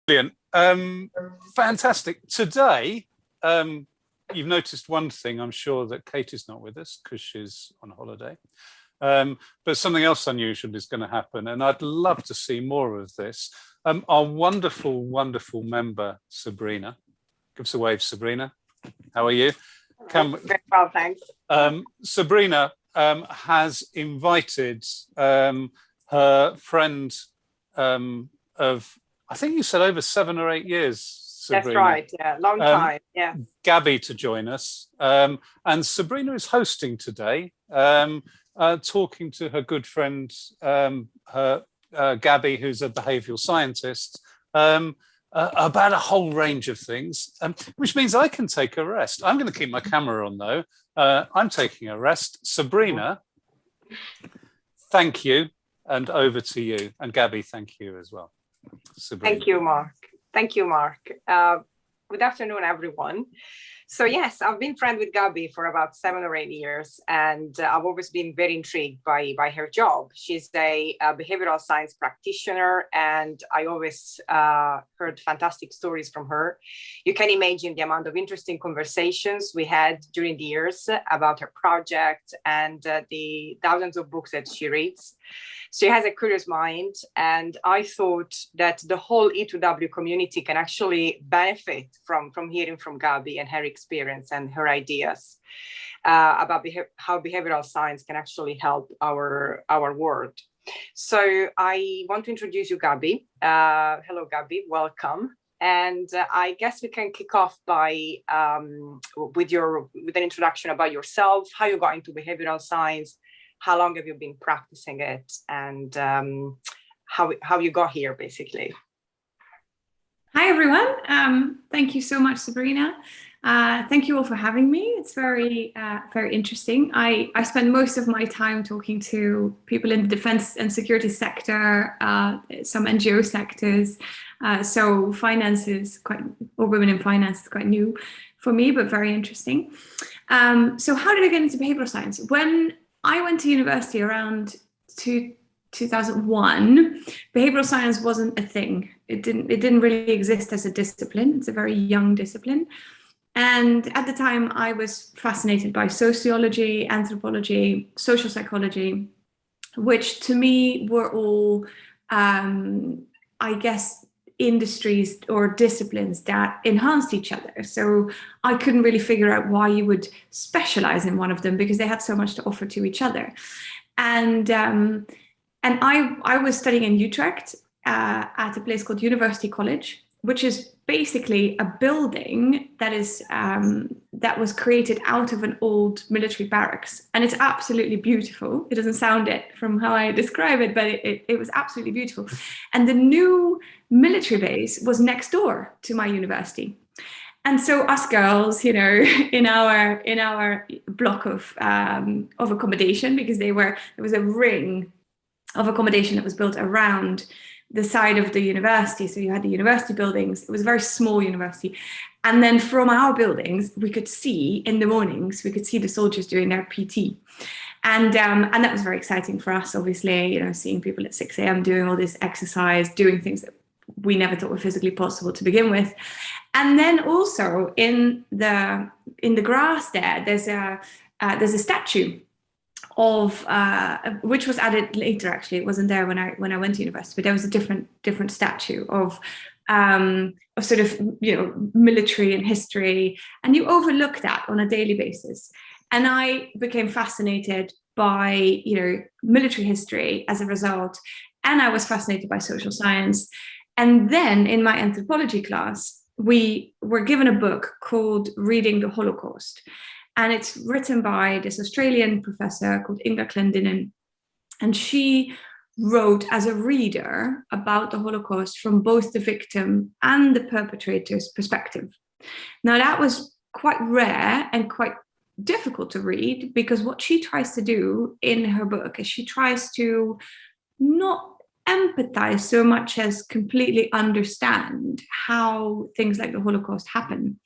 Brilliant. Fantastic. Today, you've noticed one thing. I'm sure that Kate is not with us because she's on holiday. But something else unusual is going to happen, and I'd love to see more of this. Our wonderful, wonderful member, Sabrina. Give us a wave, Sabrina. How are you? Very well, thanks. Sabrina has invited her friend of, I think you said over 7 or 8 years, Sabrina. That's right, yeah, long time, yeah. Gaby to join us. And Sabrina is hosting today, talking to her good friend, Gaby, who's a behavioural scientist, about a whole range of things, which means I can take a rest. I'm going to keep my camera on, though. I'm taking a rest. Sabrina, thank you, and over to you. And Gaby, thank you as well. Sabrina. Thank you, Mark. Thank you, Mark. Good afternoon, everyone. So yes, I've been friends with Gaby for about 7 or 8 years, and I've always been very intrigued by her job. She's a behavioral science practitioner, and I always heard fantastic stories from her. You can imagine the amount of interesting conversations we had during the years about her project and the thousands of books that she reads. She has a curious mind, and I thought that the whole E2W community can actually benefit from hearing from Gaby and her experience and her ideas about how behavioral science can actually help our world. So I want to introduce you, Gaby. Hello, Gaby, welcome. And I guess we can kick off by with an introduction about yourself, how you got into behavioral science, how long have you been practicing it, and how you got here, basically. Hi, everyone. Thank you so much, Sabrina. Thank you all for having me. It's very interesting. I spend most of my time talking to people in the defense and security sector, some NGO sectors. So finance is quite, or women in finance is quite new for me, but very interesting. So how did I get into behavioral science? When I went to university around 2001, behavioral science wasn't a thing. It didn't really exist as a discipline. It's a very young discipline. And at the time, I was fascinated by sociology, anthropology, social psychology, which to me were all, I guess, industries or disciplines that enhanced each other. So I couldn't really figure out why you would specialize in one of them because they had so much to offer to each other. And I was studying in Utrecht at a place called University College, which is basically a building that is that was created out of an old military barracks, and it's absolutely beautiful. It doesn't sound it from how I describe it, but it was absolutely beautiful. And the new military base was next door to my university. And so us girls, you know, in our block of accommodation, because there was a ring of accommodation that was built around the side of the university. So you had the university buildings. It was a very small university. And then from our buildings, we could see in the mornings, we could see the soldiers doing their PT. And that was very exciting for us, obviously, you know, seeing people at 6 a.m. doing all this exercise, doing things that we never thought were physically possible to begin with. And then also in the grass there's a statue of which was added later. Actually, it wasn't there when I went to university, but there was a different statue of sort of, you know, military and history, and you overlook that on a daily basis. And I became fascinated by, you know, military history as a result, and I was fascinated by social science. And then in my anthropology class, we were given a book called Reading the Holocaust. And it's written by this Australian professor called Inga Clendinnen. And she wrote as a reader about the Holocaust from both the victim and the perpetrator's perspective. Now, that was quite rare and quite difficult to read, because what she tries to do in her book is she tries to not empathize so much as completely understand how things like the Holocaust happen.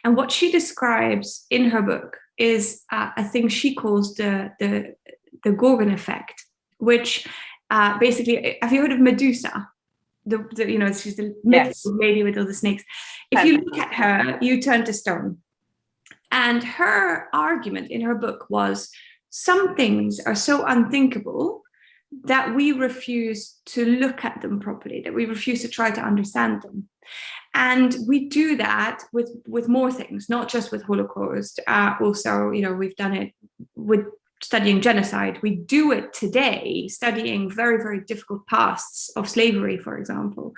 And what she describes in her book is a thing she calls the Gorgon effect, which basically, have you heard of Medusa? she's the Yes. lady with all the snakes. If you look at her, you turn to stone. And her argument in her book was, some things are so unthinkable that we refuse to look at them properly, that we refuse to try to understand them. And we do that with more things, not just with Holocaust. Also, we've done it with studying genocide. We do it today, studying very, very difficult pasts of slavery, for example.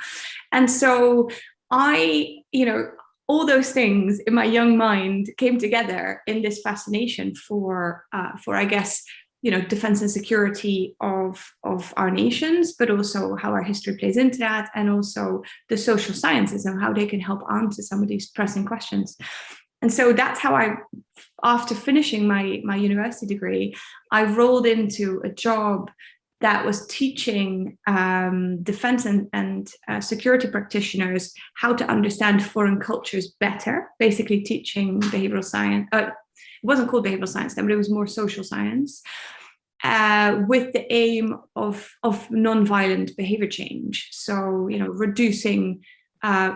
And so all those things in my young mind came together in this fascination for I guess, defense and security of our nations, but also how our history plays into that, and also the social sciences and how they can help answer some of these pressing questions. And so that's how after finishing my university degree, I rolled into a job that was teaching defense and security practitioners how to understand foreign cultures better, basically teaching behavioral science. It wasn't called behavioral science then, but it was more social science, with the aim of non-violent behavior change. So, reducing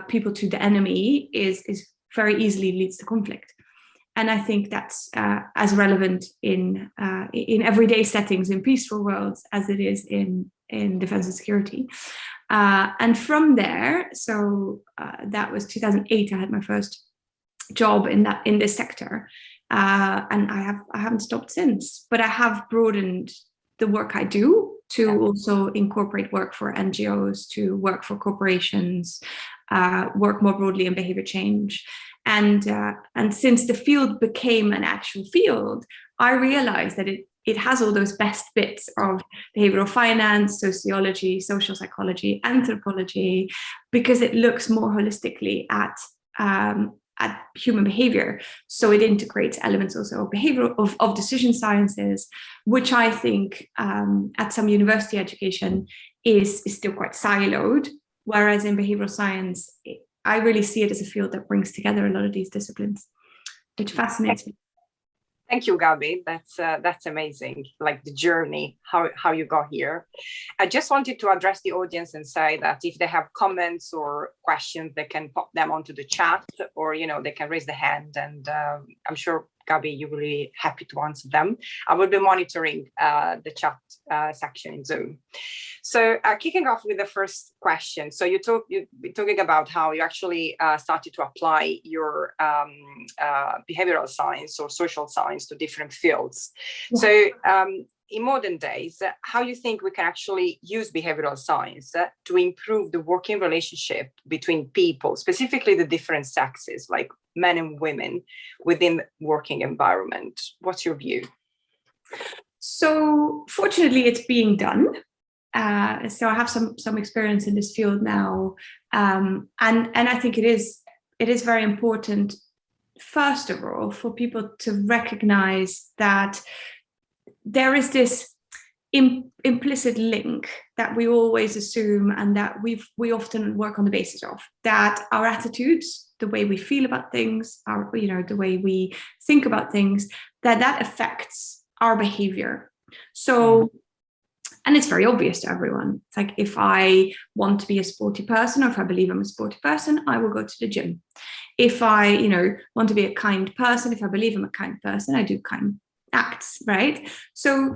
people to the enemy is very easily leads to conflict. And I think that's as relevant in everyday settings in peaceful worlds as it is in defense and security. And from there, so that was 2008. I had my first job in this sector, and I haven't stopped since. But I have broadened the work I do to also incorporate work for NGOs, to work for corporations, work more broadly in behavior change. And since the field became an actual field, I realized that it has all those best bits of behavioral finance, sociology, social psychology, anthropology, because it looks more holistically at human behavior. So it integrates elements also of behavioral of decision sciences, which I think at some university education is still quite siloed. Whereas in behavioral science, I really see it as a field that brings together a lot of these disciplines, which fascinates me. Thank you, Gabi. That's amazing. Like the journey, how you got here. I just wanted to address the audience and say that if they have comments or questions, they can pop them onto the chat, or they can raise the hand, and I'm sure, Gabi, you will be happy to answer them. I will be monitoring the chat section in Zoom. So kicking off with the first question. So you're talking about how you actually started to apply your behavioral science or social science to different fields. Yeah. So in modern days, how you think we can actually use behavioral science to improve the working relationship between people, specifically the different sexes, like men and women within the working environment? What's your view? So fortunately, it's being done. So I have some experience in this field now, and I think it is very important, first of all, for people to recognize that there is this implicit link that we always assume, and that we often work on the basis of, that our attitudes, the way we feel about things, the way we think about things, that affects our behavior. So, and it's very obvious to everyone. It's like, if I want to be a sporty person, or if I believe I'm a sporty person, I will go to the gym. If I, want to be a kind person, if I believe I'm a kind person, I do kind acts, right? So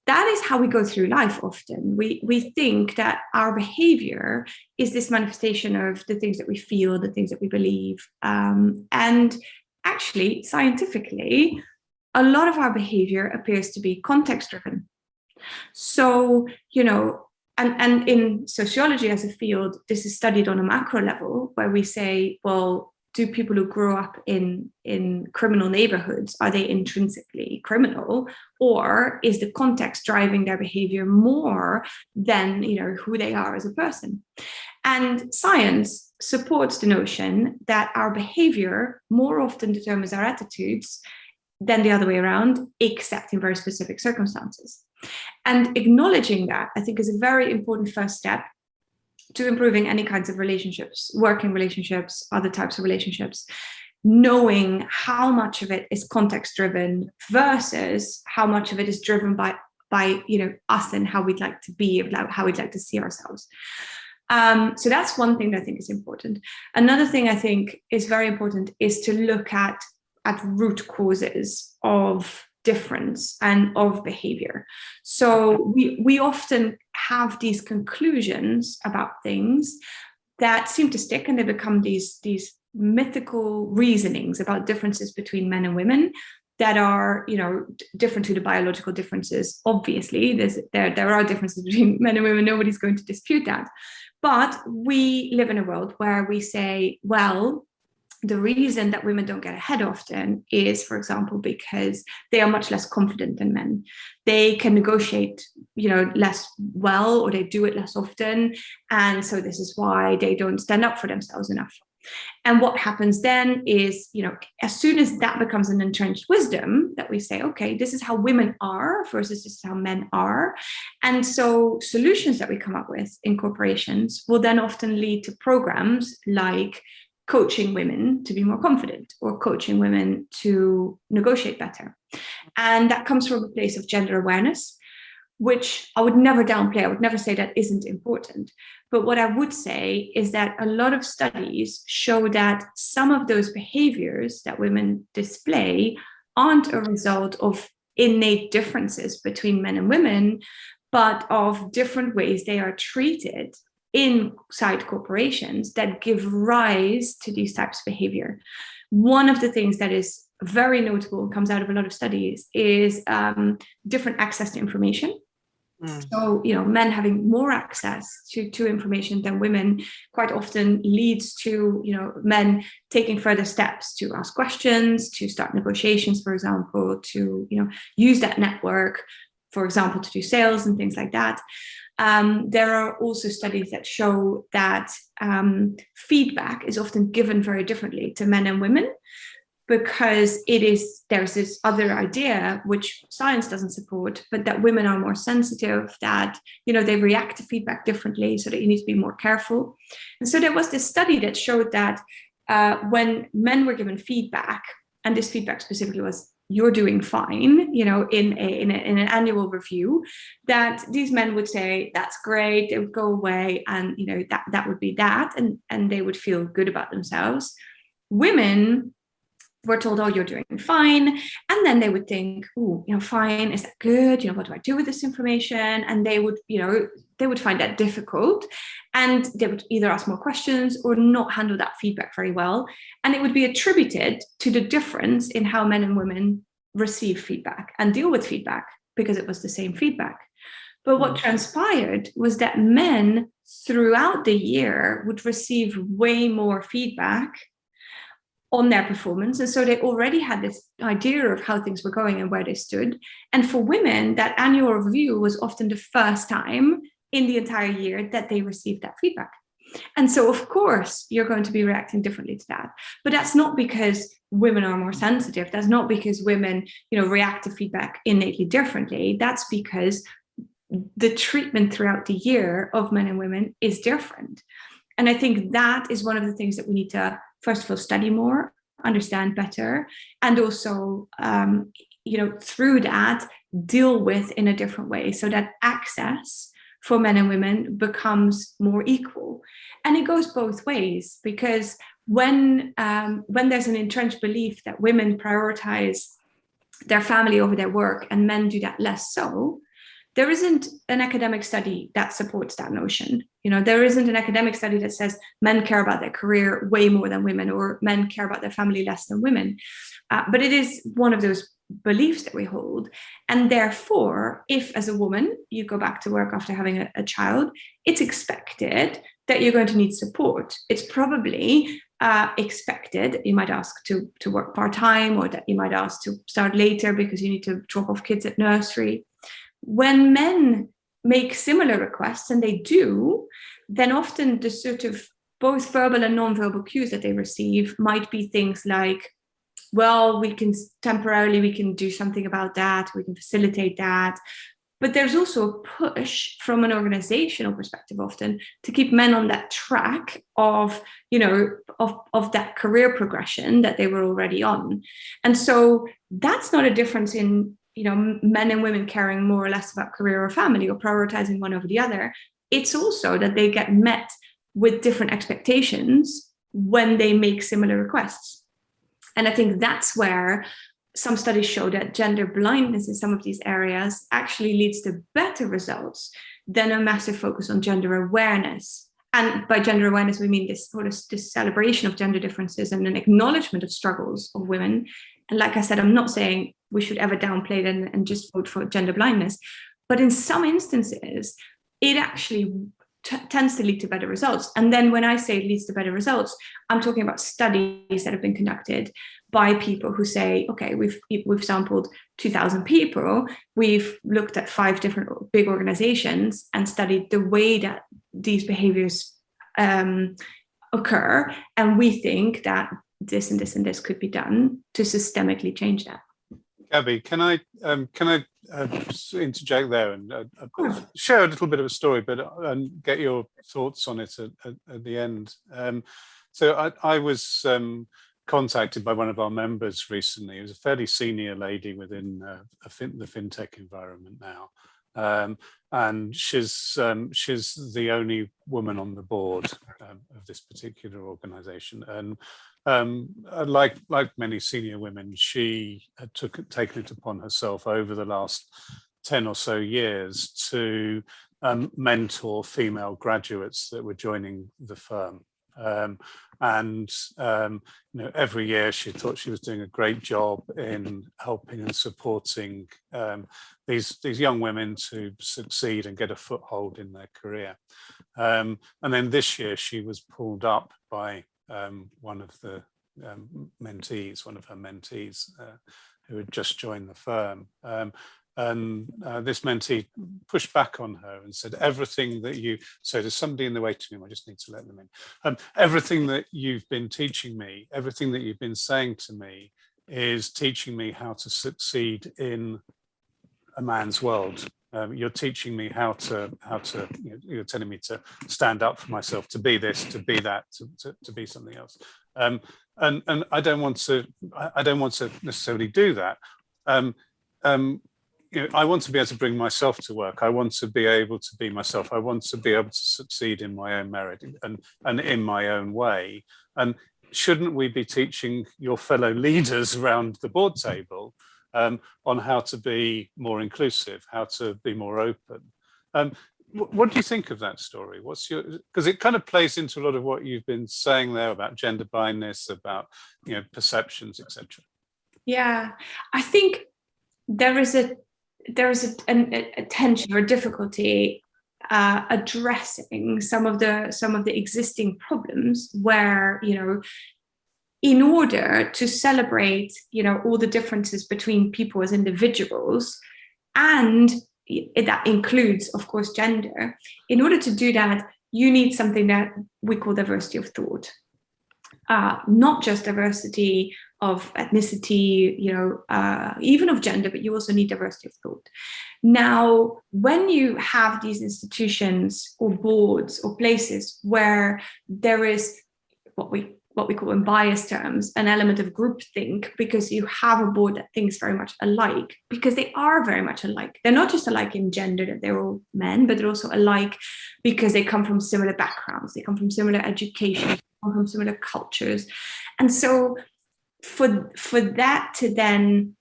that is how we go through life often. We think that our behavior is this manifestation of the things that we feel, the things that we believe. And actually, scientifically, a lot of our behavior appears to be context-driven. So, and in sociology as a field, this is studied on a macro level, where we say, well, do people who grow up in criminal neighborhoods, are they intrinsically criminal, or is the context driving their behavior more than who they are as a person? And science supports the notion that our behavior more often determines our attitudes than the other way around, except in very specific circumstances. And acknowledging that, I think, is a very important first step to improving any kinds of relationships, working relationships, other types of relationships, knowing how much of it is context driven versus how much of it is driven by us and how we'd like to be, how we'd like to see ourselves. So that's one thing that I think is important. Another thing I think is very important is to look at root causes of difference and of behavior. So we often have these conclusions about things that seem to stick, and they become these mythical reasonings about differences between men and women that are, different to the biological differences. Obviously, there are differences between men and women. Nobody's going to dispute that. But we live in a world where we say, well, the reason that women don't get ahead often is, for example, because they are much less confident than men. They can negotiate, less well, or they do it less often. And so this is why they don't stand up for themselves enough. And what happens then is, as soon as that becomes an entrenched wisdom, that we say, okay, this is how women are versus this is how men are. And so solutions that we come up with in corporations will then often lead to programs like coaching women to be more confident, or coaching women to negotiate better. And that comes from a place of gender awareness, which I would never downplay. I would never say that isn't important. But what I would say is that a lot of studies show that some of those behaviors that women display aren't a result of innate differences between men and women, but of different ways they are treated inside corporations that give rise to these types of behavior. One of the things that is very notable, comes out of a lot of studies, is different access to information. So, men having more access to information than women quite often leads to, men taking further steps to ask questions, to start negotiations, for example, to, use that network, for example, to do sales and things like that. There are also studies that show that feedback is often given very differently to men and women, because there's this other idea, which science doesn't support, but that women are more sensitive, that, they react to feedback differently, so that you need to be more careful. And so there was this study that showed that when men were given feedback, and this feedback specifically was, you're doing fine, in an annual review, that these men would say, that's great, they would go away, and that would be that, and they would feel good about themselves. Women were told, oh, you're doing fine, and then they would think, oh, fine, is that good? What do I do with this information? And they would find that difficult, and they would either ask more questions or not handle that feedback very well. And it would be attributed to the difference in how men and women receive feedback and deal with feedback, because it was the same feedback. But what transpired was that men throughout the year would receive way more feedback on their performance. And so they already had this idea of how things were going and where they stood. And for women, that annual review was often the first time in the entire year that they received that feedback. And so, of course, you're going to be reacting differently to that. But that's not because women are more sensitive. That's not because women, react to feedback innately differently. That's because the treatment throughout the year of men and women is different. And I think that is one of the things that we need to, first of all, study more, understand better, and also, through that, deal with in a different way, so that access for men and women becomes more equal. And it goes both ways, because when there's an entrenched belief that women prioritize their family over their work and men do that less so, there isn't an academic study that supports that notion. There isn't an academic study that says men care about their career way more than women, or men care about their family less than women. But it is one of those beliefs that we hold. And therefore, if as a woman, you go back to work after having a child, it's expected that you're going to need support. It's probably expected that you might ask to work part-time, or that you might ask to start later because you need to drop off kids at nursery. When men make similar requests, and they do, then often the sort of both verbal and non-verbal cues that they receive might be things like, well, we can do something about that, we can facilitate that. But there's also a push from an organizational perspective often to keep men on that track of that career progression that they were already on. And so that's not a difference in men and women caring more or less about career or family, or prioritizing one over the other. it's also that they get met with different expectations when they make similar requests. And I think that's where some studies show that gender blindness in some of these areas actually leads to better results than a massive focus on gender awareness. And by gender awareness, we mean this celebration of gender differences and an acknowledgement of struggles of women. And like I said, I'm not saying we should ever downplay it and just vote for gender blindness. But in some instances, it actually tends to lead to better results. And then when I say it leads to better results, I'm talking about studies that have been conducted by people who say, okay, we've sampled 2,000 people, we've looked at 5 different big organizations and studied the way that these behaviors occur, and we think that this and this and this could be done to systemically change that. Gabi, can I interject there and share a little bit of a story, but get your thoughts on it at the end. So I was contacted by one of our members recently. It was a fairly senior lady within the fintech environment now, and she's the only woman on the board of this particular organisation. And like many senior women, she had taken it upon herself over the last 10 or so years to mentor female graduates that were joining the firm. Every year she thought she was doing a great job in helping and supporting these young women to succeed and get a foothold in their career. And then this year she was pulled up by one of her mentees who had just joined the firm. This mentee pushed back on her and said, everything that so there's somebody in the waiting room, I just need to let them in. Everything that you've been teaching me, everything that you've been saying to me is teaching me how to succeed in a man's world. You're teaching me how to you're telling me to stand up for myself, to be this, to be that, to be something else. And I don't want to necessarily do that. I want to be able to bring myself to work. I want to be able to be myself. I want to be able to succeed in my own merit and in my own way. And shouldn't we be teaching your fellow leaders around the board table on how to be more inclusive, how to be more open? What do you think of that story? Because it kind of plays into a lot of what you've been saying there about gender blindness, about perceptions, etc. Yeah, I think there is a tension or difficulty addressing some of the existing problems where in order to celebrate all the differences between people as individuals, and that includes of course gender, in order to do that you need something that we call diversity of thought. Not just diversity of ethnicity, even of gender, but you also need diversity of thought. Now, when you have these institutions or boards or places where there is what we call in bias terms an element of groupthink, because you have a board that thinks very much alike, because they are very much alike. They're not just alike in gender, that they're all men, but they're also alike because they come from similar backgrounds, they come from similar education, from similar cultures. And so for that to then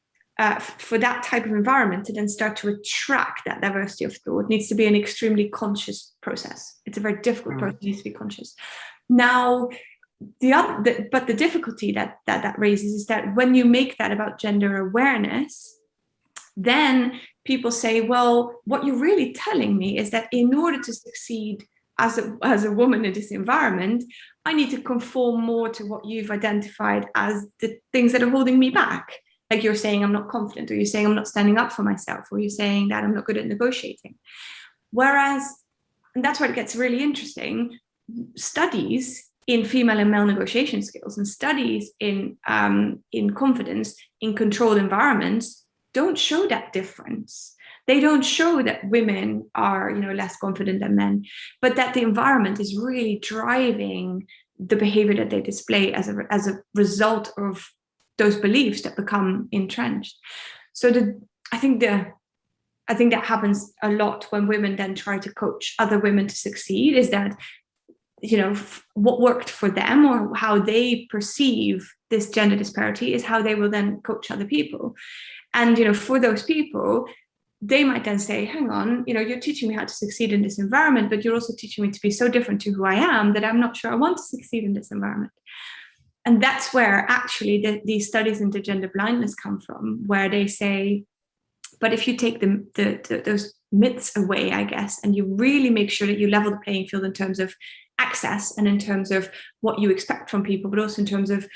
for that type of environment to then start to attract that diversity of thought needs to be an extremely conscious process. It's a very difficult process, it needs to be conscious. Now but the difficulty that raises is that when you make that about gender awareness, then people say, well, what you're really telling me is that in order to succeed as a woman in this environment, I need to conform more to what you've identified as the things that are holding me back. Like you're saying I'm not confident, or you're saying I'm not standing up for myself, or you're saying that I'm not good at negotiating. Whereas, and that's where it gets really interesting, studies in female and male negotiation skills and studies in confidence in controlled environments don't show that difference. They don't show that women are, less confident than men, but that the environment is really driving the behavior that they display as a result of those beliefs that become entrenched. So I think I think that happens a lot when women then try to coach other women to succeed, is that, you know, what worked for them or how they perceive this gender disparity is how they will then coach other people. And, you know, for those people, they might then say, hang on, you know, you're teaching me how to succeed in this environment, but you're also teaching me to be so different to who I am that I'm not sure I want to succeed in this environment. And that's where actually these studies into gender blindness come from, where they say, but if you take those myths away, I guess, and you really make sure that you level the playing field in terms of access and in terms of what you expect from people, but also in terms of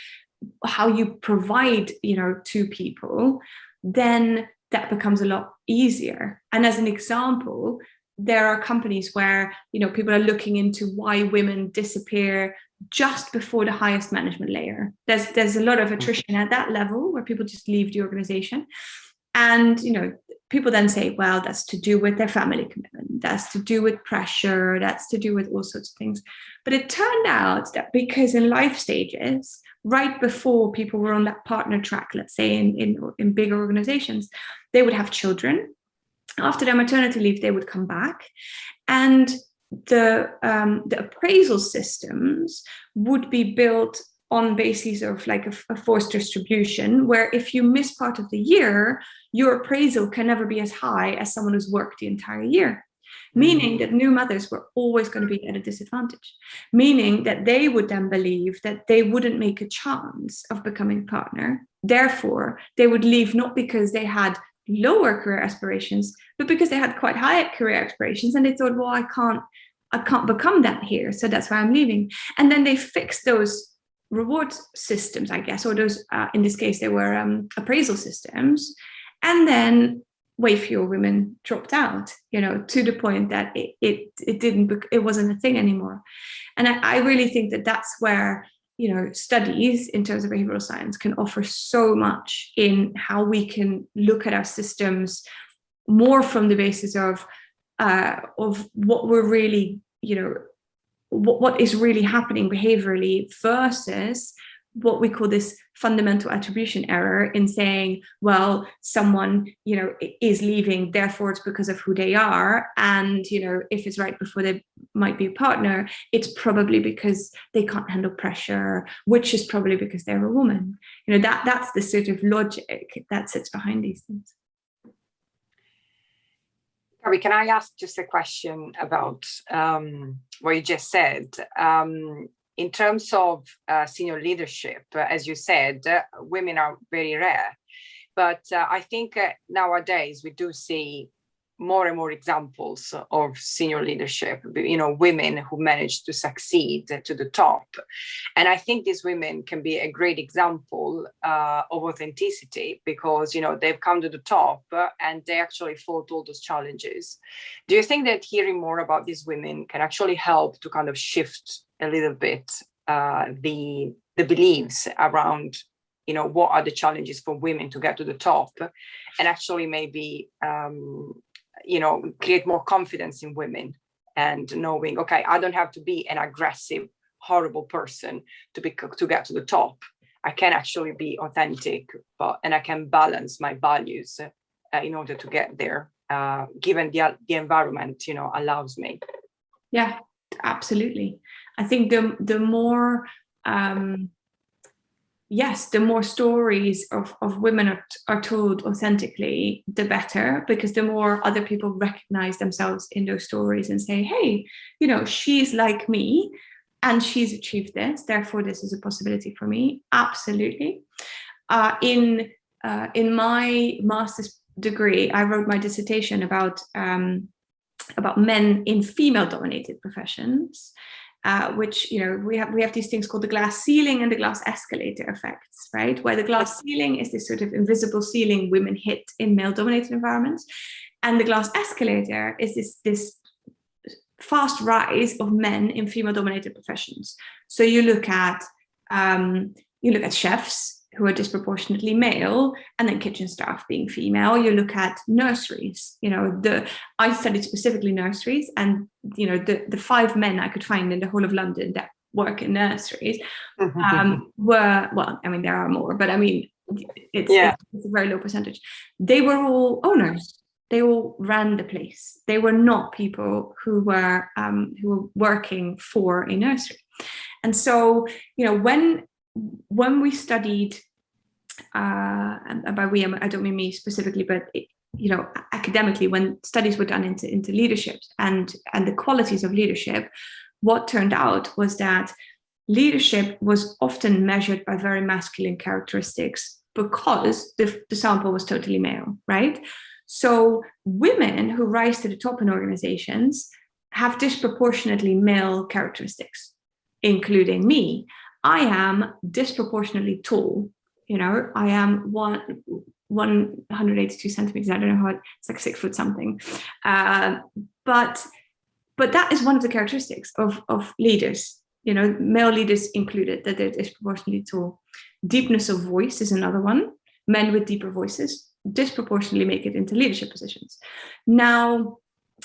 how you provide, you know, to people, then that becomes a lot easier. And as an example, there are companies where, you know, people are looking into why women disappear just before the highest management layer. There's a lot of attrition at that level where people just leave the organization. And, you know, people then say, well, that's to do with their family commitment, that's to do with pressure, that's to do with all sorts of things. But it turned out that because in life stages, right before people were on that partner track, let's say in bigger organizations, they would have children. After their maternity leave, they would come back. And the appraisal systems would be built on basis of like a forced distribution, where if you miss part of the year, your appraisal can never be as high as someone who's worked the entire year. Meaning that new mothers were always going to be at a disadvantage, meaning that they would then believe that they wouldn't make a chance of becoming a partner. Therefore, they would leave not because they had lower career aspirations, but because they had quite high career aspirations, and they thought, well, I can't become that here, so that's why I'm leaving. And then they fixed those reward systems, I guess, or those, in this case, they were appraisal systems, and then way fewer women dropped out, you know, to the point that it wasn't a thing anymore. And I really think that that's where, you know, studies in terms of behavioral science can offer so much in how we can look at our systems more from the basis of what we're really, you know, what is really happening behaviorally versus what we call this fundamental attribution error in saying, well, someone, you know, is leaving, therefore it's because of who they are. And, you know, if it's right before they might be a partner, it's probably because they can't handle pressure, which is probably because they're a woman. You know, that's the sort of logic that sits behind these things. Gabi, can I ask just a question about what you just said? In terms of senior leadership, as you said, women are very rare. But I think nowadays we do see more and more examples of senior leadership, you know, women who manage to succeed to the top. And I think these women can be a great example of authenticity because, you know, they've come to the top and they actually fought all those challenges. Do you think that hearing more about these women can actually help to kind of shift a little bit the beliefs around, you know, what are the challenges for women to get to the top, and actually maybe you know, create more confidence in women and knowing, okay, I don't have to be an aggressive, horrible person to get to the top. I can actually be authentic, and I can balance my values in order to get there, given the environment, you know, allows me. Yeah, absolutely. I think the more the more stories of women are told authentically, the better, because the more other people recognize themselves in those stories and say, hey, you know, she's like me and she's achieved this, therefore this is a possibility for me. Absolutely. In my master's degree, I wrote my dissertation about men in female-dominated professions. Which, you know, we have these things called the glass ceiling and the glass escalator effects, right? Where the glass ceiling is this sort of invisible ceiling women hit in male-dominated environments, and the glass escalator is this fast rise of men in female-dominated professions. So you look at chefs who are disproportionately male, and then kitchen staff being female. You look at nurseries. You know, I studied specifically nurseries, and you know, the 5 men I could find in the whole of London that work in nurseries were, well, I mean, there are more, but I mean, it's a very low percentage. They were all owners. they all ran the place. They were not people who were working for a nursery. And so, you know, when we studied, and by we, I don't mean me specifically, but you know, academically, when studies were done into leadership and the qualities of leadership, what turned out was that leadership was often measured by very masculine characteristics because the sample was totally male, right? So women who rise to the top in organizations have disproportionately male characteristics, including me. I am disproportionately tall. You know, I am 182 centimeters. I don't know how it's like 6 foot something. But that is one of the characteristics of leaders, you know, male leaders included, that they're disproportionately tall. Deepness of voice is another one. Men with deeper voices disproportionately make it into leadership positions. Now,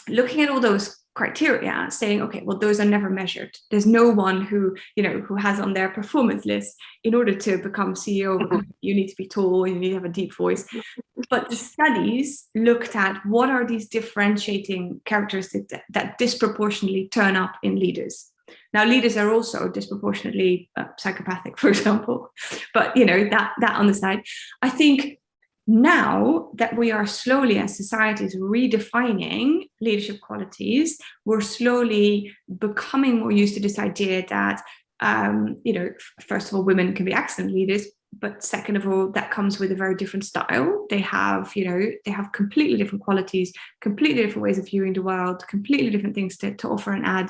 looking at all those criteria, saying, okay, well, those are never measured. There's no one who, you know, who has on their performance list, in order to become CEO, you need to be tall, you need to have a deep voice. But the studies looked at what are these differentiating characteristics that disproportionately turn up in leaders. Now, leaders are also disproportionately psychopathic, for example, but, you know, that on the side. I think now that we are slowly, as societies, redefining leadership qualities, we're slowly becoming more used to this idea that, you know, first of all, women can be excellent leaders, but second of all, that comes with a very different style. They have, you know, they have completely different qualities, completely different ways of viewing the world, completely different things to offer and add.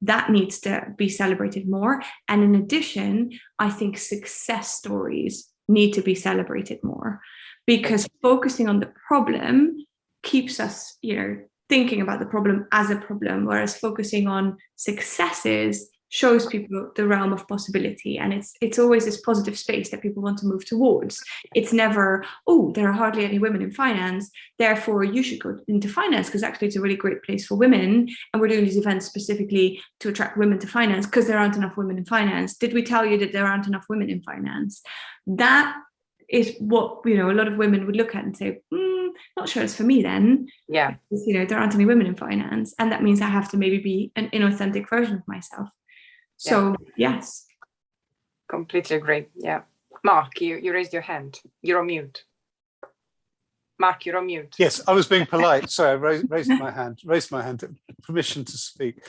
That needs to be celebrated more. And in addition, I think success stories need to be celebrated more, because focusing on the problem keeps us, you know, thinking about the problem as a problem, whereas focusing on successes shows people the realm of possibility. And it's always this positive space that people want to move towards. It's never, oh, there are hardly any women in finance, therefore you should go into finance because actually it's a really great place for women. And we're doing these events specifically to attract women to finance because there aren't enough women in finance. Did we tell you that there aren't enough women in finance? That is what, you know, a lot of women would look at and say, not sure it's for me then. Yeah. Because, you know, there aren't any women in finance. And that means I have to maybe be an inauthentic version of myself. So, yes. Completely agree. Yeah. Mark, you raised your hand. You're on mute. Mark, you're on mute. Yes, I was being polite. Sorry, I raised my hand. Permission to speak.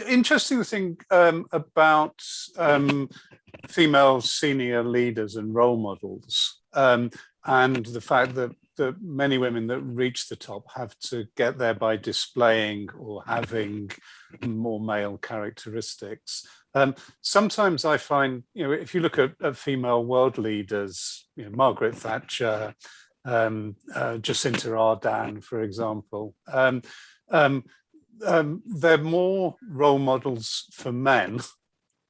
Interesting thing about female senior leaders and role models, and the fact that many women that reach the top have to get there by displaying or having more male characteristics. Sometimes I find, you know, if you look at female world leaders, you know, Margaret Thatcher, Jacinta Ardern, for example, they're more role models for men.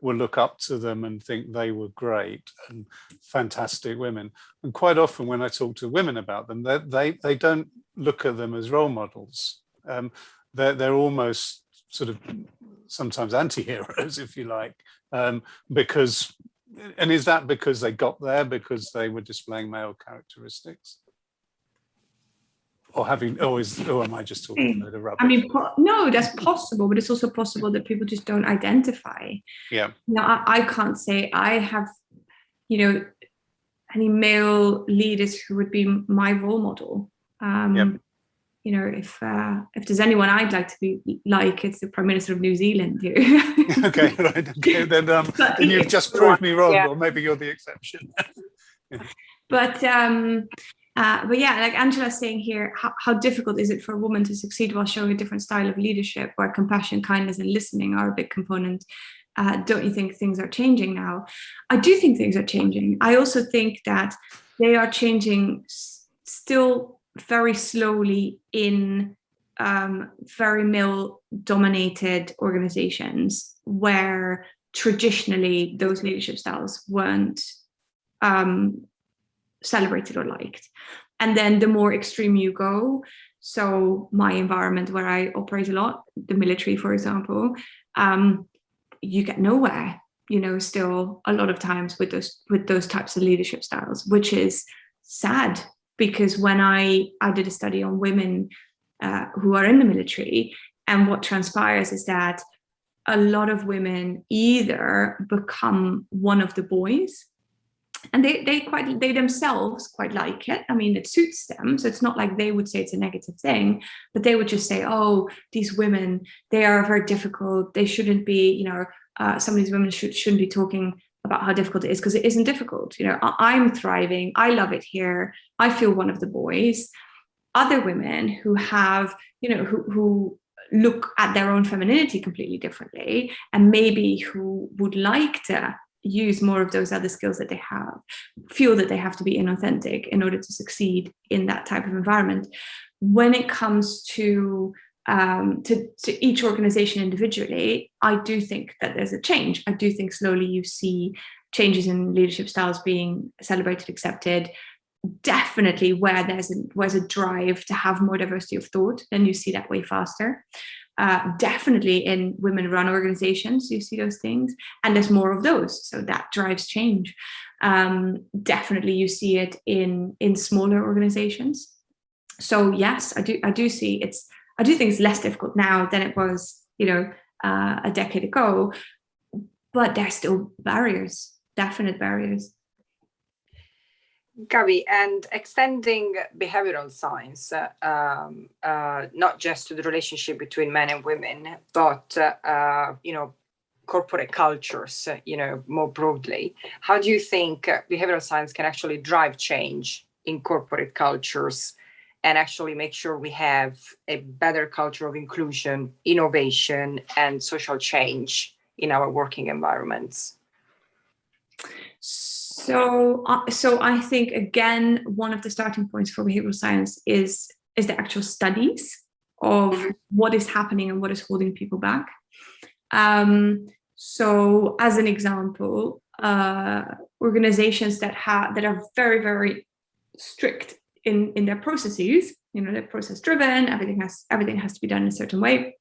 Will look up to them and think they were great and fantastic women. And quite often when I talk to women about them, they don't look at them as role models. They're almost sort of sometimes anti-heroes, if you like, because, and is that because they got there because they were displaying male characteristics? Or am I just talking about the rubbish? I mean, no, that's possible, but it's also possible that people just don't identify. Yeah. Now, I can't say I have, you know, any male leaders who would be my role model. You know, if there's anyone I'd like to be like, it's the Prime Minister of New Zealand. You know? Okay, right. Okay, then you've just proved me wrong, or maybe you're the exception. But yeah, like Angela's saying here, how difficult is it for a woman to succeed while showing a different style of leadership where compassion, kindness, and listening are a big component? Don't you think things are changing now? I do think things are changing. I also think that they are changing still very slowly in very male-dominated organizations where traditionally those leadership styles weren't celebrated or liked. And then the more extreme you go, so my environment where I operate a lot, the military, for example, you get nowhere, you know, still a lot of times with those types of leadership styles, which is sad because when I did a study on women who are in the military, and what transpires is that a lot of women either become one of the boys, and they themselves quite like it. I mean, it suits them. So it's not like they would say it's a negative thing, but they would just say, oh, these women, they are very difficult. They shouldn't be, some of these women shouldn't be talking about how difficult it is, because it isn't difficult. I'm thriving. I love it here. I feel one of the boys. Other women who have, who look at their own femininity completely differently, and maybe who would like to use more of those other skills that they have, feel that they have to be inauthentic in order to succeed in that type of environment. When it comes to each organization individually, I do think that there's a change. I do think slowly you see changes in leadership styles being celebrated, accepted. Definitely where there's a drive to have more diversity of thought, then you see that way faster. Definitely in women-run organizations, you see those things, and there's more of those, so that drives change. Definitely you see it in smaller organizations. So yes, I do see I do think it's less difficult now than it was, a decade ago, but there's still barriers, definite barriers. Gabi, and extending behavioral science, not just to the relationship between men and women, but, corporate cultures, more broadly, how do you think behavioral science can actually drive change in corporate cultures and actually make sure we have a better culture of inclusion, innovation, and social change in our working environments? So I think, again, one of the starting points for behavioral science is the actual studies of what is happening and what is holding people back. So as an example, organizations that are very, very strict in their processes, they're process driven, everything has to be done in a certain way.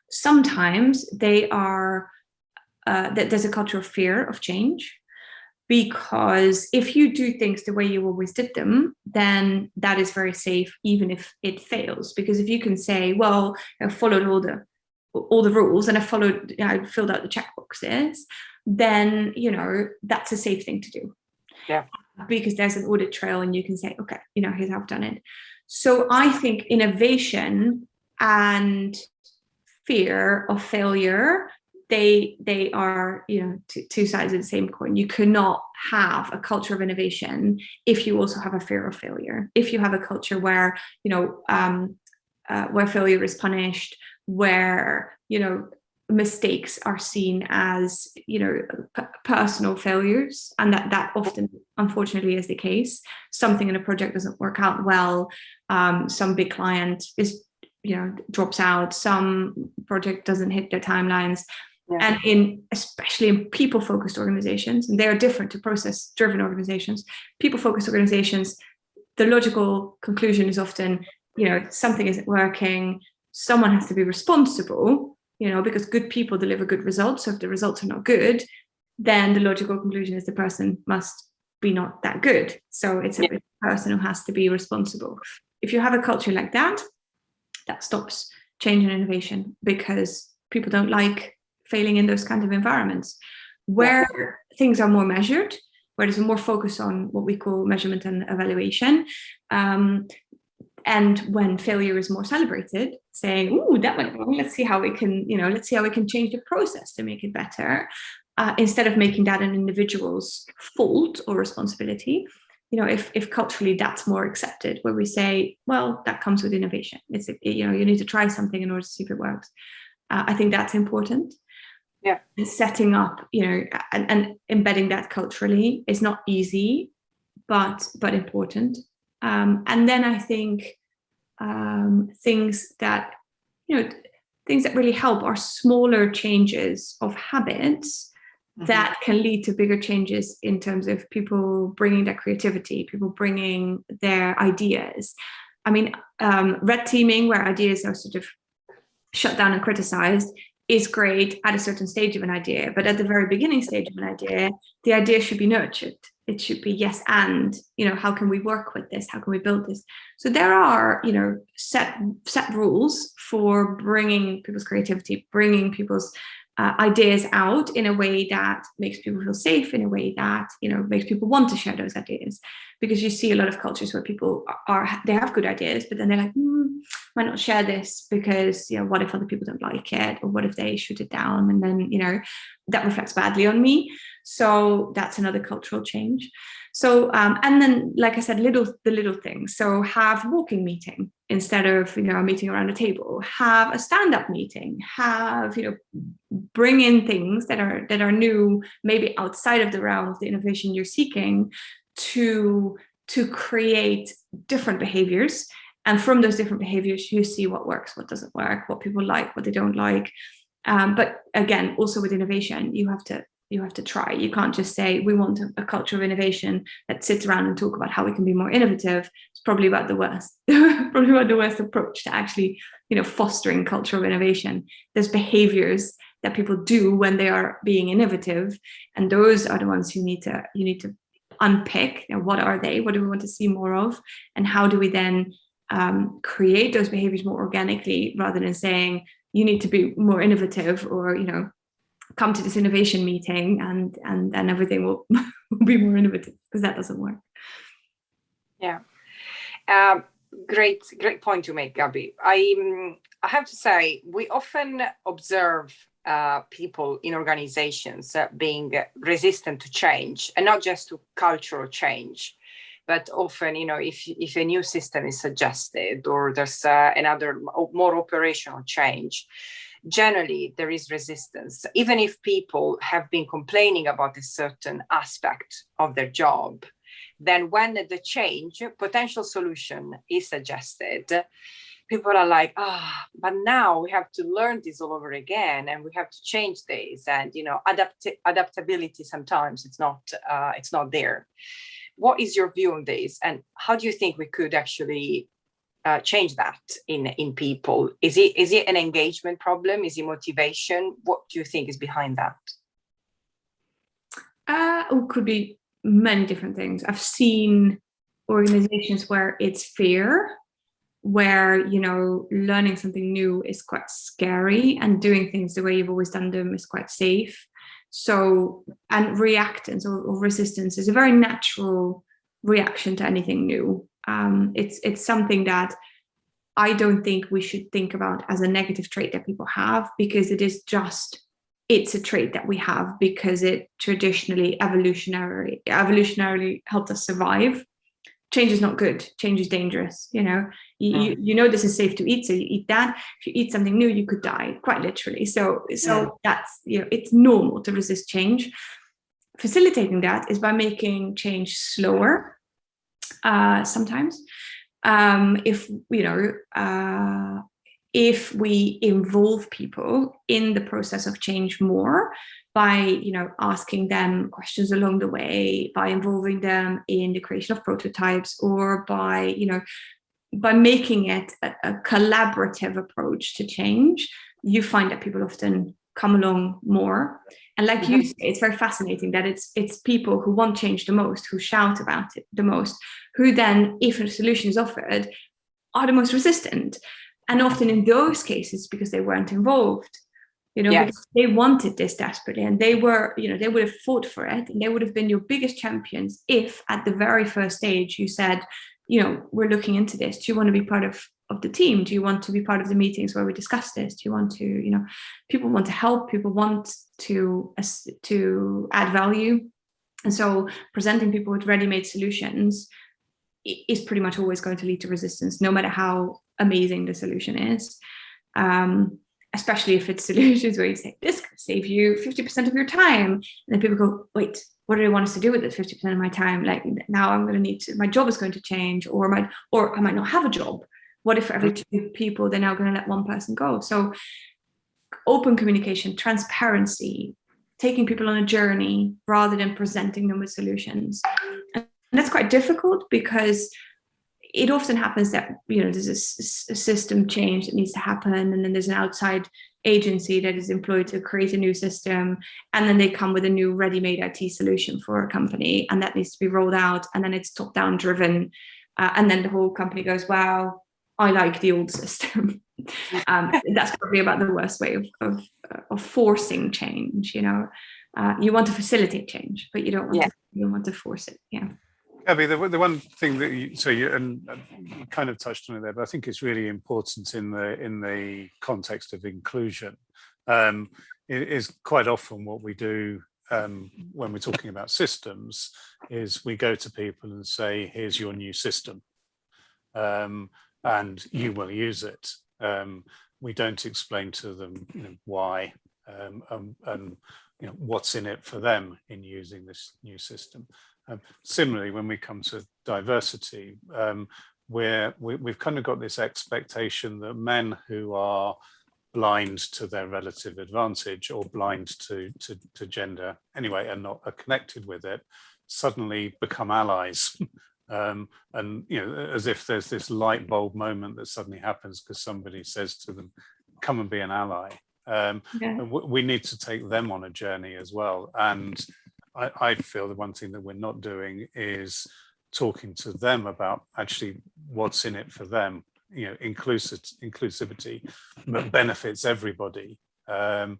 Sometimes they are there's a culture of fear of change, because if you do things the way you always did them, then that is very safe, even if it fails. Because if you can say, well, I followed all the rules and I filled out the checkboxes, then that's a safe thing to do. Yeah. Because there's an audit trail and you can say, okay, here's how I've done it. So I think innovation and fear of failure, they are two sides of the same coin. You cannot have a culture of innovation if you also have a fear of failure. If you have a culture where failure is punished, where mistakes are seen as personal failures, and that often unfortunately is the case. Something in a project doesn't work out well, some big client drops out, some project doesn't hit their timelines. Yeah. And especially in people-focused organizations, and they are different to process-driven organizations, people-focused organizations, the logical conclusion is often, something isn't working, someone has to be responsible, because good people deliver good results. So if the results are not good, then the logical conclusion is the person must be not that good. So it's a person who has to be responsible. If you have a culture like that, that stops change and innovation, because people don't like failing in those kinds of environments. Where things are more measured, where there's more focus on what we call measurement and evaluation, and when failure is more celebrated, saying, "Ooh, that went wrong. Let's see how we can, change the process to make it better," instead of making that an individual's fault or responsibility. If culturally that's more accepted, where we say, well, that comes with innovation. It's you need to try something in order to see if it works. I think that's important. Yeah, and setting up, and embedding that culturally is not easy, but important. And then I think things that really help are smaller changes of habits that can lead to bigger changes in terms of people bringing their creativity, people bringing their ideas. I mean, red teaming, where ideas are sort of shut down and criticized, is great at a certain stage of an idea, but at the very beginning stage of an idea, the idea should be nurtured. It should be yes, and how can we work with this? How can we build this? So there are set rules for bringing people's creativity, bringing people's ideas out in a way that makes people feel safe, in a way that makes people want to share those ideas. Because you see a lot of cultures where people they have good ideas, but then they're like, might not share this because what if other people don't like it, or what if they shoot it down, and then that reflects badly on me. So that's another cultural change. So and then, like I said, the little things. So have walking meeting instead of a meeting around a table. Have a stand-up meeting. Have bring in things that are new, maybe outside of the realm of the innovation you're seeking, to create different behaviors. And from those different behaviors, you see what works, what doesn't work, what people like, what they don't like. But again, also with innovation, you have to try. You can't just say we want a culture of innovation that sits around and talk about how we can be more innovative. It's probably about the worst, probably about the worst approach to actually, fostering culture of innovation. There's behaviors that people do when they are being innovative, and those are the ones you need to unpick. What are they? What do we want to see more of? And how do we then create those behaviors more organically, rather than saying you need to be more innovative, or come to this innovation meeting and everything will be more innovative, because that doesn't work. Yeah. Great point to make, Gabi. I have to say, we often observe people in organizations being resistant to change, and not just to cultural change, but often, if a new system is suggested, or there's another more operational change, generally there is resistance, even if people have been complaining about a certain aspect of their job. Then when the potential solution is suggested, people are like, but now we have to learn this all over again, and we have to change this, and adaptability sometimes it's not there. What is your view on this, and how do you think we could actually change that in people? Is it an engagement problem? Is it motivation? What do you think is behind that? It could be many different things. I've seen organizations where it's fear, where learning something new is quite scary, and doing things the way you've always done them is quite safe. So, and reactance or resistance is a very natural reaction to anything new. It's something that I don't think we should think about as a negative trait that people have, because it's a trait that we have because it traditionally evolutionarily helped us survive. Change is not good. Change is dangerous. You know this is safe to eat, so you eat that. If you eat something new, you could die, quite literally. So that's it's normal to resist change. Facilitating that is by making change slower. Sometimes, if we involve people in the process of change more, by asking them questions along the way, by involving them in the creation of prototypes, or by making it a collaborative approach to change, you find that people often come along more. And like you say, it's very fascinating that it's people who want change the most, who shout about it the most, who then, if a solution is offered, are the most resistant. And often in those cases, because they weren't involved, because they wanted this desperately, and they were, they would have fought for it, and they would have been your biggest champions if at the very first stage you said, we're looking into this. Do you want to be part of the team? Do you want to be part of the meetings where we discuss this? Do you want to, people want to help, people want to add value. And so presenting people with ready-made solutions is pretty much always going to lead to resistance, no matter how amazing the solution is. Especially if it's solutions where you say, this could save you 50% of your time. And then people go, wait, what do they want us to do with this 50% of my time? Like, now I'm going to need to, my job is going to change, or I might not have a job. What if for every 2 people, they're now going to let 1 person go? So open communication, transparency, taking people on a journey rather than presenting them with solutions. And that's quite difficult because, it often happens that, there's a system change that needs to happen, and then there's an outside agency that is employed to create a new system, and then they come with a new ready-made IT solution for a company, and that needs to be rolled out, and then it's top-down driven, and then the whole company goes, wow, I like the old system. That's probably about the worst way of forcing change. You want to facilitate change, but you don't want to force it. Yeah. Gaby, the one thing that you kind of touched on it there, but I think it's really important in the context of inclusion. It is quite often what we do when we're talking about systems is we go to people and say, here's your new system, and you will use it. We don't explain to them why and what's in it for them in using this new system. Similarly, when we come to diversity, we've kind of got this expectation that men who are blind to their relative advantage or blind to gender anyway and not are connected with it suddenly become allies. And as if there's this light bulb moment that suddenly happens because somebody says to them, come and be an ally. We need to take them on a journey as well. And I feel the one thing that we're not doing is talking to them about actually what's in it for them, inclusivity that benefits everybody. For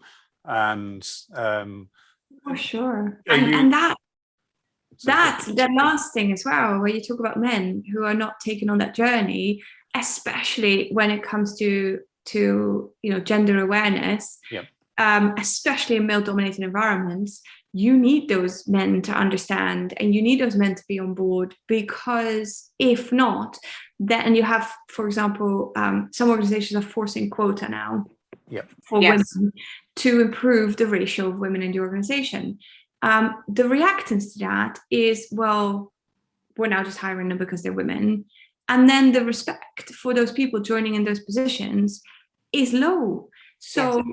sure. And that the last thing as well, where you talk about men who are not taking on that journey, especially when it comes to gender awareness, especially in male-dominated environments, you need those men to understand, and you need those men to be on board, because if not, then you have, for example, some organizations are forcing quota now for women to improve the ratio of women in the organization. The reactance to that is, well, we're now just hiring them because they're women. And then the respect for those people joining in those positions is low. So,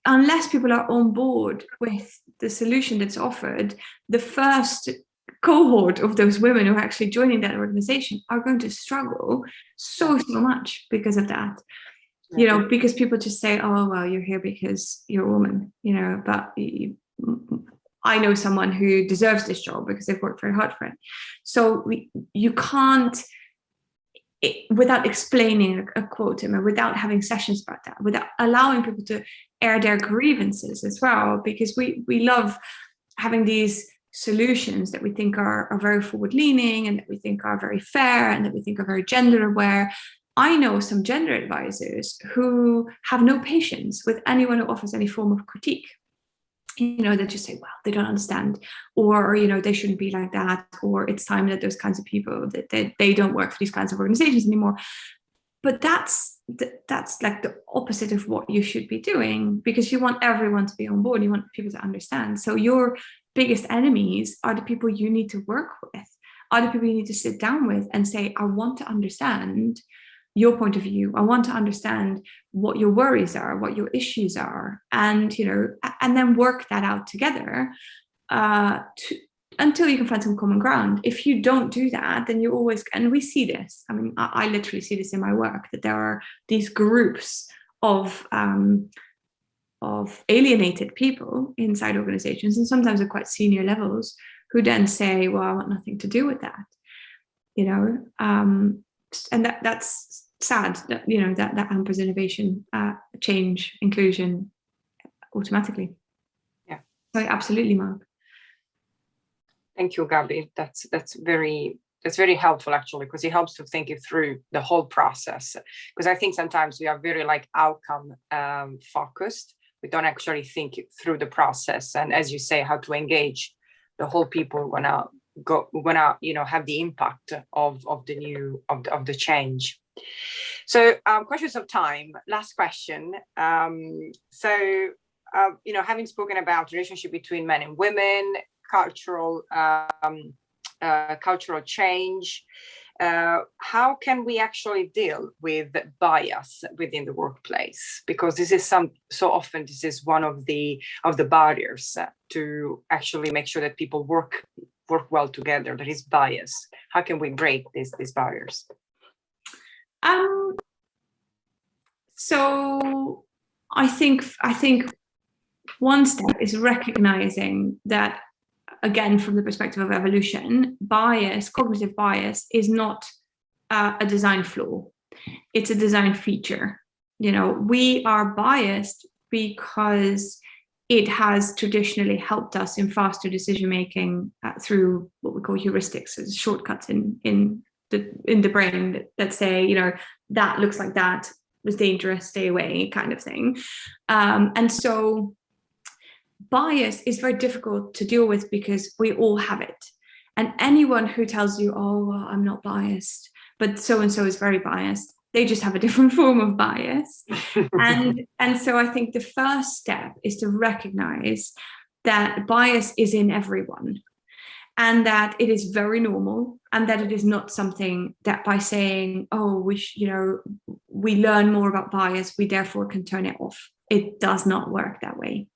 unless people are on board with the solution that's offered, the first cohort of those women who are actually joining that organization are going to struggle so much because of that. Because people just say, oh, well, you're here because you're a woman, but I know someone who deserves this job because they've worked very hard for it. So you can't, without explaining a quota, without having sessions about that, without allowing people to air their grievances as well, because we love having these solutions that we think are very forward-leaning and that we think are very fair and that we think are very gender-aware. I know some gender advisors who have no patience with anyone who offers any form of critique. They just say, well, they don't understand, or, they shouldn't be like that, or it's time that those kinds of people, that they don't work for these kinds of organizations anymore. But that's like the opposite of what you should be doing, because you want everyone to be on board. You want people to understand. So your biggest enemies are the people you need to work with, are the people you need to sit down with and say, I want to understand your point of view. I want to understand what your worries are, what your issues are, and and then work that out together until you can find some common ground. If you don't do that, then you always, and we see this. I mean, I literally see this in my work, that there are these groups of alienated people inside organizations, and sometimes at quite senior levels, who then say, well, I want nothing to do with that, and that's sad, that that hampers innovation, change, inclusion automatically. So absolutely, Mark. Thank you, Gabi. That's very helpful, actually, because it helps to think it through the whole process. Because I think sometimes we are very outcome focused. We don't actually think it through the process, and as you say, how to engage the whole people when have the impact of the change. So questions of time, last question. Having spoken about relationship between men and women, cultural change, how can we actually deal with bias within the workplace? Because this is one of the barriers to actually make sure that people work work well together? There is bias. How can we break these barriers? So I think one step is recognizing that, again, from the perspective of evolution, bias, cognitive bias, is not a design flaw. It's a design feature. We are biased because it has traditionally helped us in faster decision making through what we call heuristics, as shortcuts in the brain that say, that looks like that was dangerous, stay away, kind of thing. And so bias is very difficult to deal with because we all have it. And anyone who tells you, oh, well, I'm not biased, but so-and-so is very biased, they just have a different form of bias. and so I think the first step is to recognize that bias is in everyone, and that it is very normal, and that it is not something that by saying, oh, we learn more about bias, we therefore can turn it off. It does not work that way.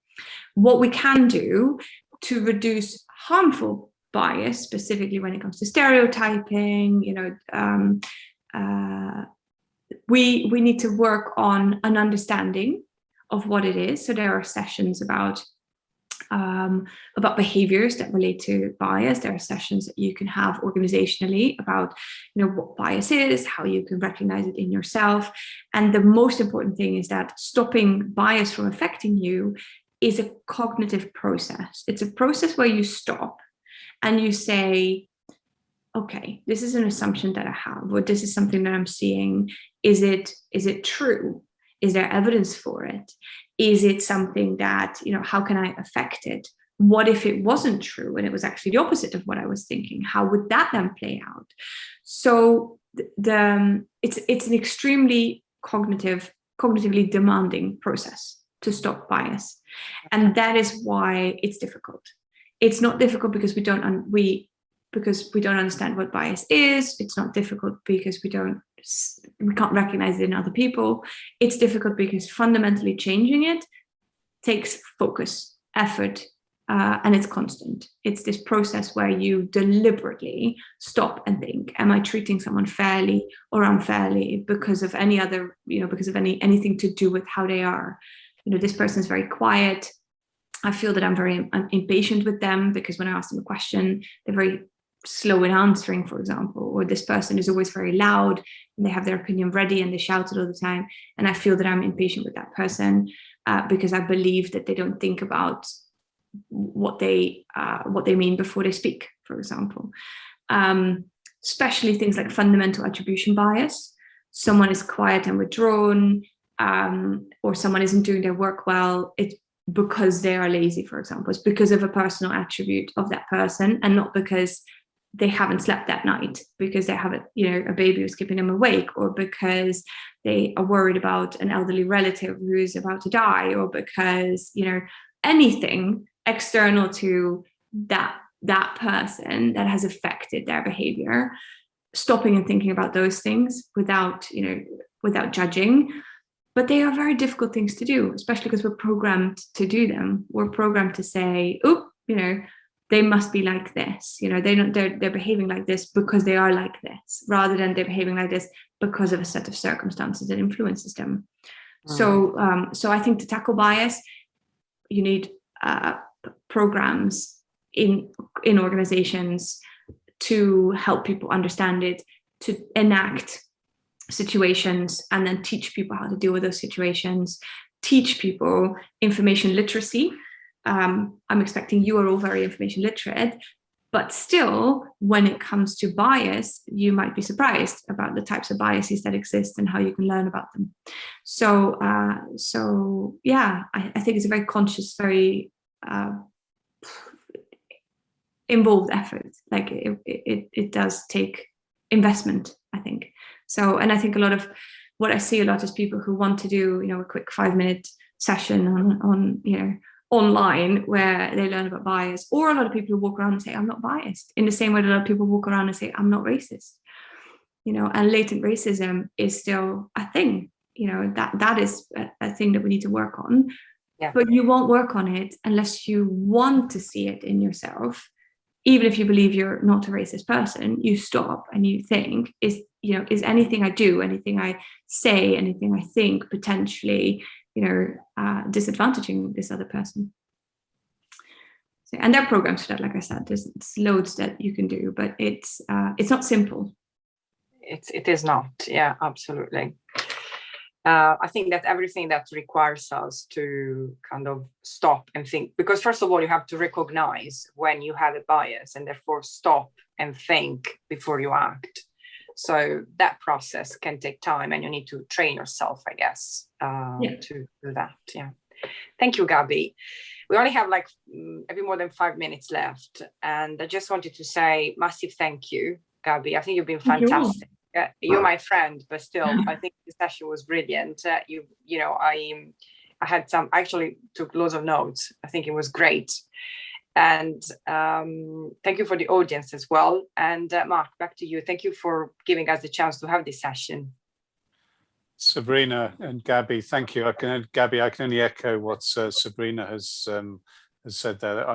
What we can do to reduce harmful bias, specifically when it comes to stereotyping, we need to work on an understanding of what it is. So there are sessions about behaviors that relate to bias. There are sessions that you can have organizationally about, what bias is, how you can recognize it in yourself. And the most important thing is that stopping bias from affecting you is a cognitive process. It's a process where you stop and you say, okay, this is an assumption that I have, or this is something that I'm seeing. Is it true? Is there evidence for it? Is it something that, how can I affect it? What if it wasn't true and it was actually the opposite of what I was thinking? How would that then play out? So it's an extremely cognitively demanding process to stop bias. And that is why it's difficult. It's not difficult because we don't understand what bias is. It's not difficult because we can't recognize it in other people. It's difficult because fundamentally changing it takes focus, effort, and it's constant. It's this process where you deliberately stop and think, am I treating someone fairly or unfairly because of any other, because of anything to do with how they are? This person's very quiet. I feel that I'm very impatient with them because when I ask them a question, they're very slow in answering, for example, or this person is always very loud and they have their opinion ready and they shout it all the time. And I feel that I'm impatient with that person because I believe that they don't think about what they mean before they speak, for example. Especially things like fundamental attribution bias. Someone is quiet and withdrawn, or someone isn't doing their work well. It's because they are lazy, for example. It's because of a personal attribute of that person, and not because they haven't slept that night, because they have a baby who's keeping them awake, or because they are worried about an elderly relative who's about to die, or because anything external to that person that has affected their behavior. Stopping and thinking about those things without judging. But they are very difficult things to do, especially because we're programmed to do them. We're programmed to say, oh, they must be like this. They're behaving like this because they are like this, rather than they're behaving like this because of a set of circumstances that influences them. So I think to tackle bias, you need programs in organizations to help people understand it, to enact situations, and then teach people how to deal with those situations, teach people information literacy. I'm expecting you are all very information literate, but still, when it comes to bias, you might be surprised about the types of biases that exist and how you can learn about them. So yeah, I think it's a very conscious, very involved effort. Like it does take investment, I think. So, and I think a lot of what I see a lot is people who want to do, a quick 5-minute session on online where they learn about bias, or a lot of people who walk around and say, I'm not biased, in the same way that a lot of people walk around and say, I'm not racist, and latent racism is still a thing, that is a thing that we need to work on. Yeah. But you won't work on it unless you want to see it in yourself even if you believe you're not a racist person, you stop and you think, is anything I do, anything I say, anything I think potentially, disadvantaging this other person? So, and there are programs for that, like I said, there's loads that you can do, but it's not simple. It is not, yeah, absolutely. I think that everything that requires us to kind of stop and think, because first of all, you have to recognize when you have a bias and therefore stop and think before you act. So that process can take time, and you need to train yourself, I guess, to do that. Yeah. Thank you, Gabi. We only have like a bit more than 5 minutes left. And I just wanted to say massive thank you, Gabi. I think you've been fantastic. You're my friend, but still, I think the session was brilliant. I had actually took loads of notes. I think it was great. And thank you for the audience as well. And Mark, back to you. Thank you for giving us the chance to have this session. Sabrina and Gabi, thank you. Gabi, I can only echo what Sabrina has said there.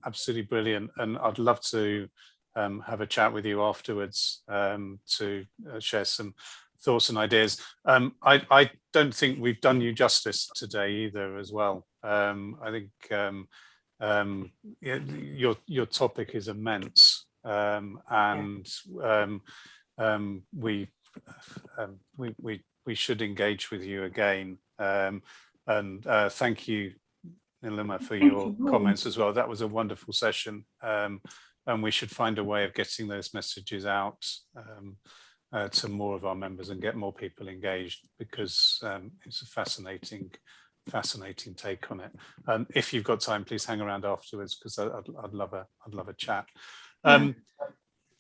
Absolutely brilliant. And I'd love to have a chat with you afterwards to share some thoughts and ideas. I don't think we've done you justice today either as well. I think your topic is immense, and we should engage with you again. And thank you, Nilima, for your comments as well. That was a wonderful session. And we should find a way of getting those messages out to more of our members and get more people engaged, because it's a fascinating take on it. If you've got time, please hang around afterwards, because I'd love a chat.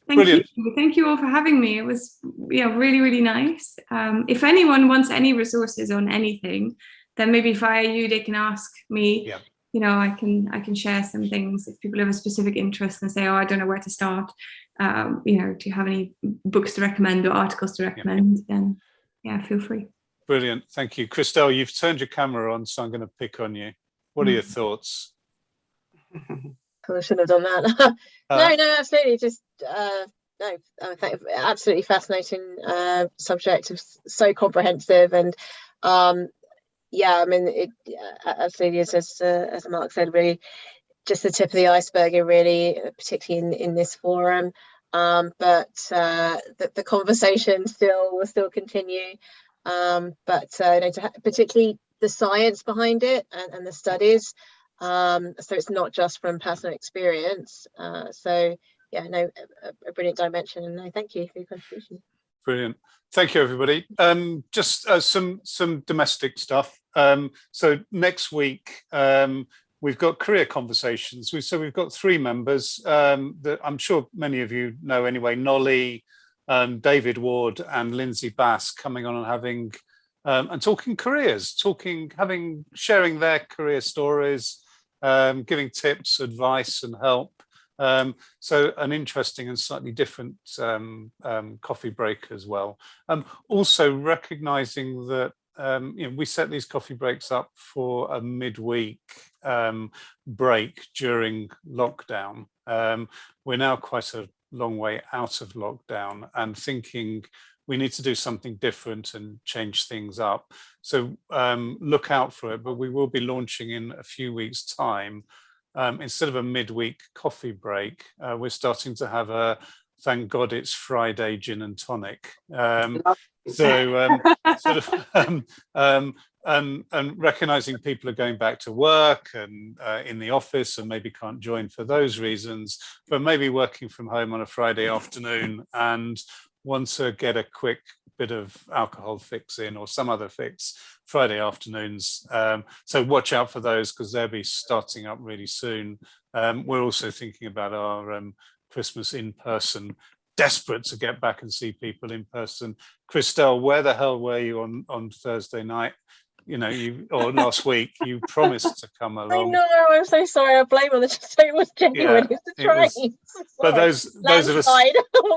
Brilliant. Thank you all for having me. It was really, really nice. If anyone wants any resources on anything, then maybe via you they can ask me. Yeah. I can share some things if people have a specific interest and say, oh, I don't know where to start. Do you have any books to recommend or articles to recommend? Then feel free. Brilliant, thank you. Christelle, you've turned your camera on, so I'm going to pick on you. What are your thoughts? I shouldn't have done that. No, absolutely. Just I think absolutely fascinating subject, so comprehensive, and I mean, it absolutely is, as Mark said, really just the tip of the iceberg, and really, particularly in this forum. But the conversation will still continue. Particularly the science behind it and the studies. So it's not just from personal experience. A brilliant dimension. And thank you for your contribution. Brilliant. Thank you, everybody. Just some domestic stuff. So next week, we've got career conversations. We've got 3 members that I'm sure many of you know anyway: Nolly, David Ward, and Lindsay Bass, coming on and having and talking careers, sharing their career stories, giving tips, advice, and help. So an interesting and slightly different coffee break as well. Also recognizing that we set these coffee breaks up for a midweek break during lockdown. We're now quite a long way out of lockdown, and thinking we need to do something different and change things up. So look out for it, but we will be launching in a few weeks' time. Instead of a midweek coffee break, we're starting to have a thank God it's Friday gin and tonic. And recognizing people are going back to work and in the office and maybe can't join for those reasons, but maybe working from home on a Friday afternoon and want to get a quick bit of alcohol fix in or some other fix Friday afternoons. So watch out for those, because they'll be starting up really soon. We're also thinking about our Christmas in person, desperate to get back and see people in person. Christelle, where the hell were you on Thursday night? Or last week, you promised to come along. I know, I'm so sorry. I blame on the it was genuine. Yeah, it was the train. But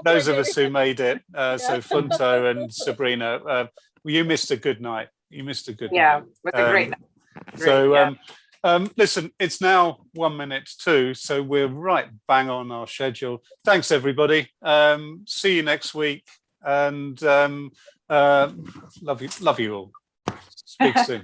those of us who made it, so Funto and Sabrina, you missed a good night. You missed a good night. Yeah, it was a great night. Listen, it's now 1:02, so we're right bang on our schedule. Thanks, everybody. See you next week, and love you all. Speak soon.